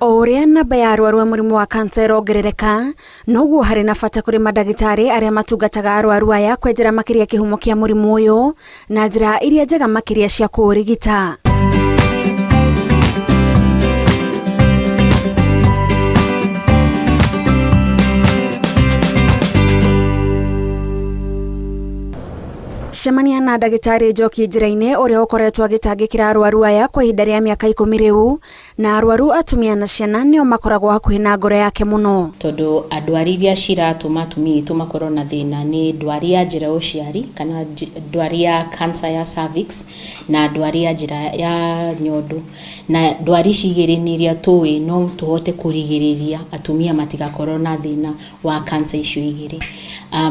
Oria namba ya arwaru a murimu wa kansa irongerereka noguo hari na bata kuri madagitari aria matungataga arwaru aya kwenjera makiria kihumo kia murimu uyu na njira iria njega makiria cia kuurigita. Cemania na ndagitari Njoki njira-ini uria ukoretwo agitangikira arwaru aya kwa ihinda ria miaka 10 riu, na arwaru atumia na ciana nio makoragwo hakuhi na ngoro yake muno tondu ndwari iria ciratuma atumia itu makorwo na thina ni ndwari ya njira uciari kana ndwari ya cancer ya cervix na ndwari ya njira ya nyondo, na ndwari cigiri ni iria tuwi no tuhote kurigiriria atumia matigakorwo na thina wa cancer icio igiri.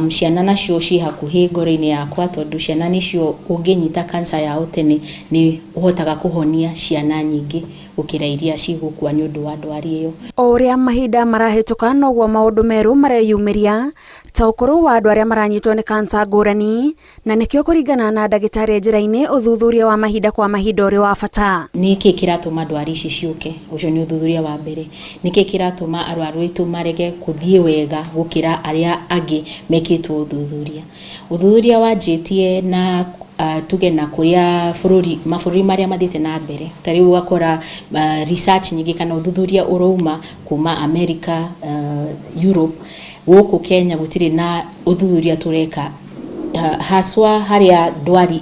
Ciana nacio ci hakuhi ngoro-ini yakwa tondu ciana nicio unginyita cancer yao tene ni uhotaga kuhonia ciana nyingi ukira iria cigukua ni undu wa ndwari iyo. O uria mahinda marahituka noguo maundu meru mareyumiria ta ukuru wa andu aria maranyitwo ni cancer ngurani, na nikio kuringana na ndagitari njira-ini uthuthuria wa mahinda kwa mahinda uri wa bata. Niki kiratuma ndwari ici ciuke? Ucio ni uthuthuria wa mbere. Niki kiratuma arwaru itu marege kuthie wega gukira aria angi mekitwo uthuthuria? Uthuthuria wanjitie na tuge na kuria mabũrũri maria mathiĩte na mbere. Tari ugakora research nyingi kana uthuthuria urouma kuma America, Europe, guku Kenya gutiri na uthuthuria tureka haswa haria ndwari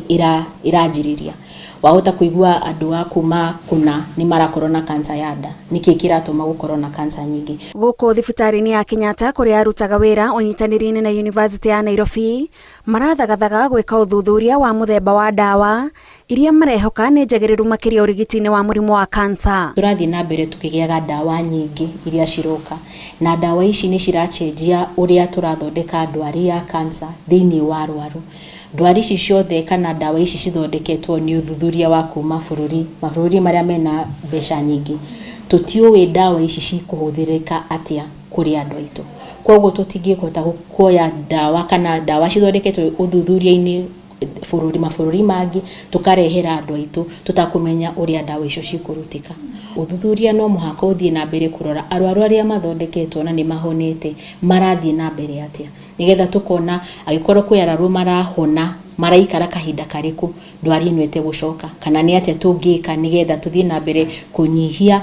iranjiriria. Wahota kuigua andu a kuma kuna ni marakorwo na cancer ya nda. Niki kiratuma gukorwo na cancer nyingi? Guku thibitari-ini ya Kenyatta kuria arutaga wira unyitaniri-ini na University ya Nairobi marathagathaga gwika uthuthuria wa muthemba wa dawa iria marehoka ni njagiriru makiria urigiti-ini wa murimu wa cancer. Turathie na mbere tukigiaga dawa nyingi iria ciroka, na dawa ici ni cirachenjia uria turathondeka ndwari ya cancer thiini wa arwaru. Ndwari ici ciothe kana dawa ici cithondeketwo ni uthuthuria wa kuma mabũrũri maria mena mbeca nyingi. Tutiuwi dawa ici cikuhuthirika atia kuri andu aitu. Koguo tutingihota kuoya dawa kana dawa cithondeketwo uthuthuria-ini mabũrũri mangi tukarehera andu aitu tutakumenya uria dawa icio cikurutika. Uthuthuria no muhaka uthie na mbere kurora arwaru aria mathondeketwo na ni mahonete marathie na mbere atia, nigetha tukona agikorwo kwi arwaru marahona maraikara kahinda kariku ndwari ino ete gucoka, kana ni atia tungika nigetha tuthie na mbere kunyihia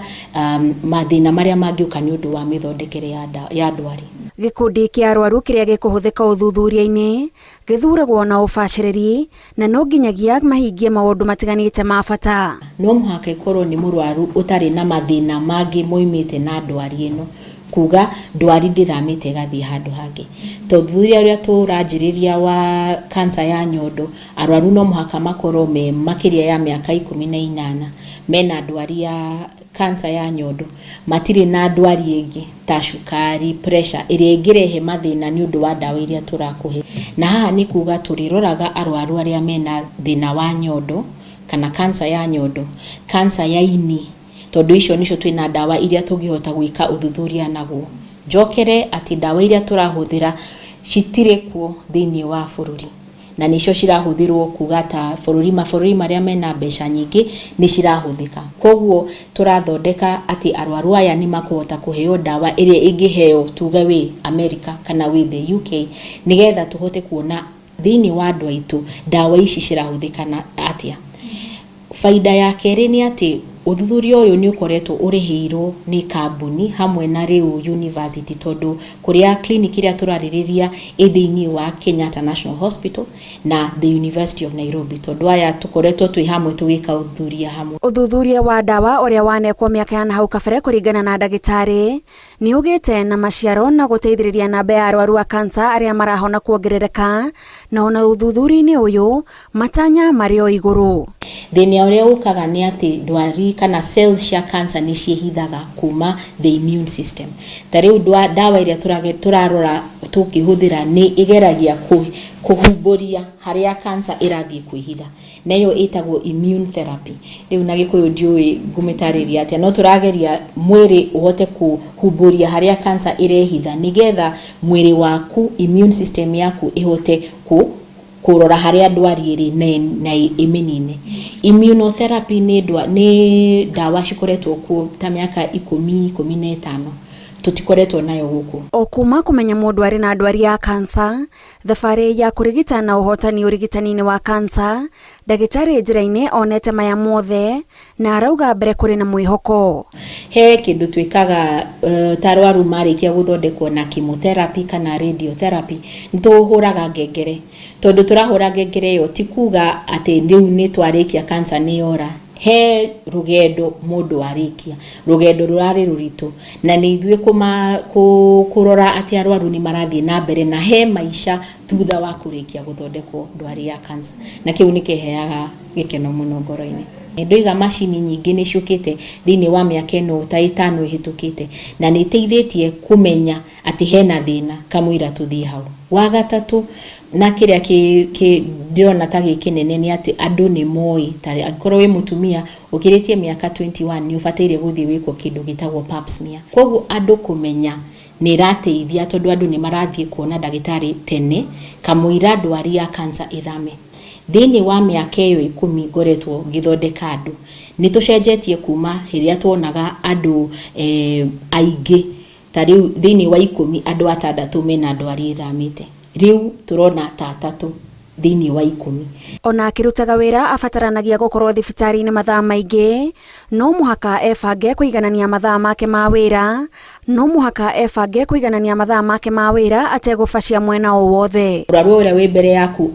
mathina maria mangiuka ni undu wa mithondekere ya ndwari. Gikundi kia arwaru kiria gikuhuthika uthuthuria-ini githuragwo na ubaciriri na no nginyagia mahingie maundu matiganite ma bata. No muhaka ikorwo ni murwaru utari na mathina mangi moimite na ndwari ino, kuga ndwari ndithamite gathie handu hangi. Tuthuthuria uria turanjiriria wa cancer ya nyondo, arwaru no muhaka makorwo me makiria ya miaka 18 mena ndwari ya cancer ya nyondo, matiri na ndwari ingi ta cukari, pressure iria ingirehe mathina ni undu wa dawa iria turakuhe. Na haha ni kuga turiroraga arwaru aria mena thina wa nyondo kana cancer ya nyondo, cancer ya ini, tondu icio nicio twina dawa iria tungihota gwika uthuthuria naguo. Njokere ati dawa iria turahuthira citire kuo thiini wa bũrũri, na nicio cirahuthirwo kuga ta mabũrũri maria mena mbeca nyingi ni cirahuthika. Koguo turathondeka ati arwaru aya ni makuhota kuheo dawa iria ingiheo tuga wi America kana wi the UK, nigetha tuhote kuona thiini wa andu aitu dawa ici cirahuthika na atia. Faida ya keri ni ati uthuthuria uyu ni ukoretwo urihirwo ni kambuni hamwe na riu university, tondu kuria clinic iria turaririria ithiini wa Kenyatta National Hospital na the University of Nairobi, tondu aya tukoretwo twi hamwe tugika uthuthuria hamwe. Uthuthuria wa dawa uria wanekwo miaka ya hau kabere kuringana na ndagitari ni ugite na maciaro na guteithiriria namba ya arwaru a cancer aria marahona kuongerereka, na ona uthuthuria-ini uyu matanya mario iguru. Thina uria ukaga ni ati ndwari kana cells cia cancer ni ciehithaga kuma the immune system. Tari dawa iria turarora tukihuthira ni igeragia kuhumburia haria cancer irathie kuihitha, nayo itagwo immune therapy. Riu na gikuyu ndiui ngumitariria atia no turageria mwiri uhote kuhumburia haria cancer irehitha nigetha mwiri waku immune system yaku ihote kurora haria ndwari iri na iminine. Immunotherapy ni dawa cikoretwo ku ta miaka 10-15 tutikoretwo nayo guku. O kuma kumenya mundu ari na ndwari ya kansa, thabari ya kurigita na uhotani urigitani-ini wa kansa, ndagitari njira-ini onete maya mothe na arauga mbere kuri na mwihoko. He kindu twikaga tarwaru marikia guthondekwo na chemotherapy kana radiotherapy, nituhuraga ngengere. Tondu turahura ngengere yo tikuga ati ndiu ni twarikia kansa ni yora. He rugendo mundu arikia, rugendo rurari ruritu, na ni ithue kurora ati arwaru ni marathie na mbere na he maisha thutha wa kurikia guthondekwo ndwari ya kansa, na kiu nikiheaga gikeno muno ngoro-ini. Ndoiga machini nyingi ni ciukite thiini wa miaka ino ta 5 ihitukite, na ni teithietie kumenya ati hena thina kamwira tuthie hau. Wa gatatu na kiria ndirona ta gikinene ni ati andu ni moi tari angorwo wi mutumia ukiritie miaka 21 ni ufatire guthie wiko kindu gitagwo pap smear. Koguo andu kumenya ni rateithia tondu andu ni marathie kuona ndagitari tene kamwira ndwari ya kansa ithame. Thiini wa miaka iyo 10 ngoretwo ngithondeka andu ni tucenjetie kuma hiria tuonaga andu aingi tari thiini wa 10 andu 6 mena ndwari ithamite. Riu turona ta 3 thiini wa 10. Ona akirutaga wira afataranagia gukorwo thibitari-ini mathaa maingi, no muhaka ebange kuiganania mathaa make ma wira, ategubacia mwena o wothe. Urarwo uria wi mbere yaku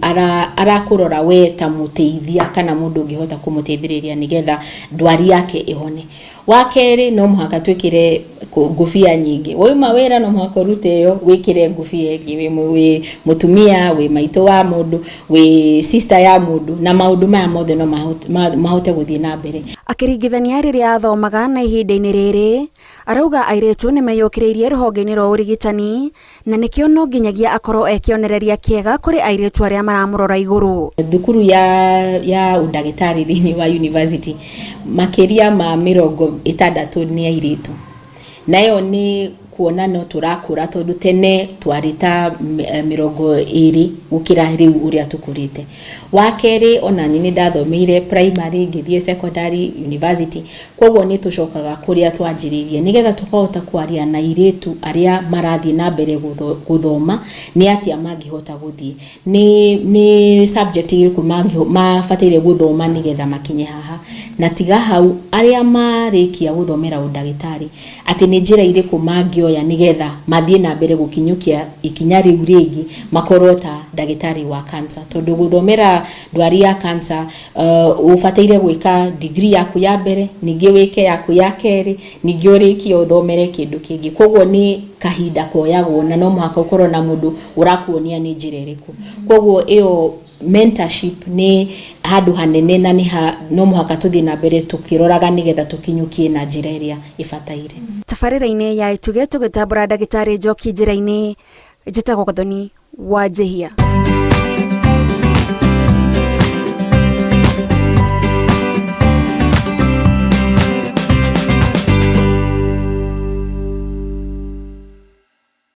arakurora we ta muteithia kana mundu ngihota kumuteithiriria nigetha ndwari yake ihone. Wakeri no muhaka twikire ngufia nyingi. Wauma wira no muhaka rute yo wikire ngufia ingi, wi mutumia, wi maito wa mundu, wi sister ya mundu, na maundu maya mothe no mahote guthie na mbere. Akiringithania riria athomaga na ihinda-ini riri, arauga airitu ni meyukiriirie ruhonge-ini rwa urigitani, na nikio no nginyagia akorwo ekionereria kiega kuri airitu aria maramurora iguru. Thukuru ya undagitari thiini wa university makiria ma 60 ni airitu. Nayo ni kuona no turakura tondu tene twarita 20 gukira riu uria tukurite. Wakeri ona ni ndathomeire primary ngithie secondary university, koguo ni tucokaga kuria twanjiririe nigetha tukahota kwaria na iritu aria marathie na mbere guthoma ni atia mangihota guthie, ni subject iriku mafatire guthoma nigetha makinye haha, na tiga hau aria marikia guthomera undagitari ati ni njira iriku mangioya nigetha mathie na mbere gukinyukia ikinya riu ringi makorwo ta ndagitari wa kansa. Tondu guthomera ndwari ya kansa ufatire gwika degree yaku ya mbere, ningi wike yaku ya keri, ningi uriki uthomere kindu kingi. Koguo ni kahinda koyagwo na no muhaka ukorwo na mundu urakuonia ni njira iriku. Koguo iyo mentorship ni handu hanene na ni no muhaka tuthie na mbere tukiroraga nigetha tukinyukie na njira iria ifataire. Tabarĩra-inĩ ya ituge tũgĩtambũra ndagĩtarĩ Njoki njĩra-inĩ, njĩtagwo Gathoni Wanjihia.